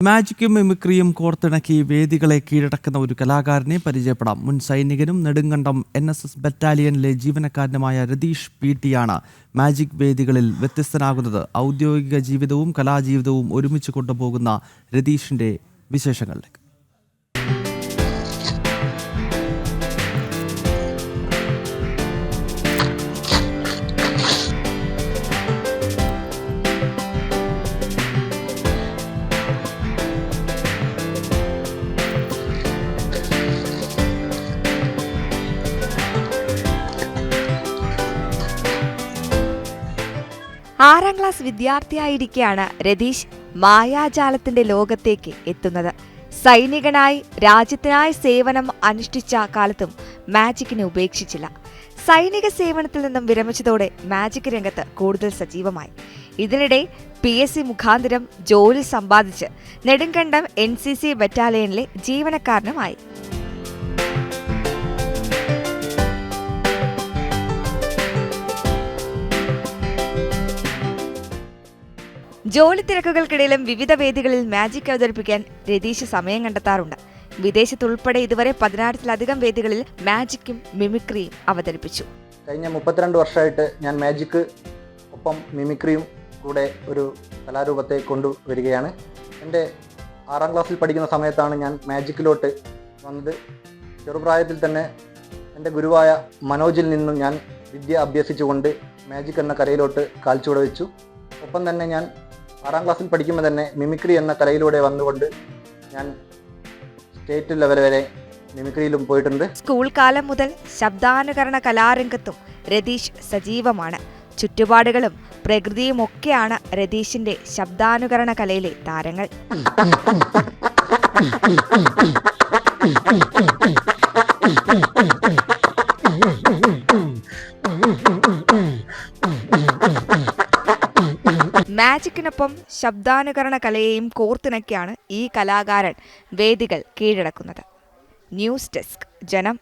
മാജിക്കും മിമിക്രിയും കോർത്തിണക്കി വേദികളെ കീഴടക്കുന്ന ഒരു കലാകാരനെ പരിചയപ്പെടാം. മുൻ സൈനികനും നെടുങ്കണ്ടം NSS ബറ്റാലിയനിലെ ജീവനക്കാരനുമായ രതീഷ് PT ആണ് മാജിക് വേദികളിൽ വ്യത്യസ്തനാകുന്നത്. ഔദ്യോഗിക ജീവിതവും കലാജീവിതവും ഒരുമിച്ച് കൊണ്ടുപോകുന്ന രതീഷിന്റെ വിശേഷങ്ങളിലേക്ക്. ആറാം ക്ലാസ് വിദ്യാർത്ഥിയായിരിക്കെയാണ് രതീഷ് മായാജാലത്തിന്റെ ലോകത്തേക്ക് എത്തുന്നത്. സൈനികനായി രാജ്യത്തിനായി സേവനം അനുഷ്ഠിച്ച കാലത്തും മാജിക്കിനെ ഉപേക്ഷിച്ചില്ല. സൈനിക സേവനത്തിൽ നിന്നും വിരമിച്ചതോടെ മാജിക് രംഗത്ത് കൂടുതൽ സജീവമായി. ഇതിനിടെ PSC മുഖാന്തരം ജോലി സമ്പാദിച്ച് നെടുങ്കണ്ടം NCC ബറ്റാലിയനിലെ ജീവനക്കാരനുമായി. ജോലി തിരക്കുകൾക്കിടയിലും വിവിധ വേദികളിൽ മാജിക് അവതരിപ്പിക്കാൻ രതീഷ് സമയം കണ്ടെത്താറുണ്ട്. വിദേശത്തുൾപ്പെടെ ഇതുവരെ 16-ലധികം വേദികളിൽ മാജിക്കും മിമിക്രിയും അവതരിപ്പിച്ചു. കഴിഞ്ഞ 32 വർഷമായിട്ട് ഞാൻ മാജിക് ഒപ്പം മിമിക്രിയും കൂടെ ഒരു കലാരൂപത്തെ കൊണ്ടുവരികയാണ്. എൻ്റെ 6ാം ക്ലാസ്സിൽ പഠിക്കുന്ന സമയത്താണ് ഞാൻ മാജിക്കിലോട്ട് വന്നത്. ചെറുപ്രായത്തിൽ തന്നെ എൻ്റെ ഗുരുവായ മനോജിൽ നിന്നും ഞാൻ വിദ്യ അഭ്യസിച്ചുകൊണ്ട് മാജിക് എന്ന കലയിലോട്ട് കാൽച്ചുവട് വെച്ചു. ഒപ്പം തന്നെ ഞാൻ 6ാം ക്ലാസ്സിൽ പഠിക്കുമ്പോൾ തന്നെ മിമിക്രി എന്ന കലയിലൂടെ വന്നുകൊണ്ട് ഞാൻ സ്റ്റേറ്റ് ലെവൽ വരെ മിമിക്രിയിലും പോയിട്ടുണ്ട്. സ്കൂൾ കാലം മുതൽ ശബ്ദാനുകരണ കലാരംഗത്തും രതീഷ് സജീവമാണ്. ചുറ്റുപാടുകളും പ്രകൃതിയുമൊക്കെയാണ് രതീഷിന്റെ ശബ്ദാനുകരണ കലയിലെ താരങ്ങൾ. മാജിക്കിനൊപ്പം ശബ്ദാനുകരണ കലയെയും കോർത്തിണക്കിയാണ് ഈ കലാകാരൻ വേദികൾ കീഴടക്കുന്നത്. ന്യൂസ് ഡെസ്ക്, ജനം.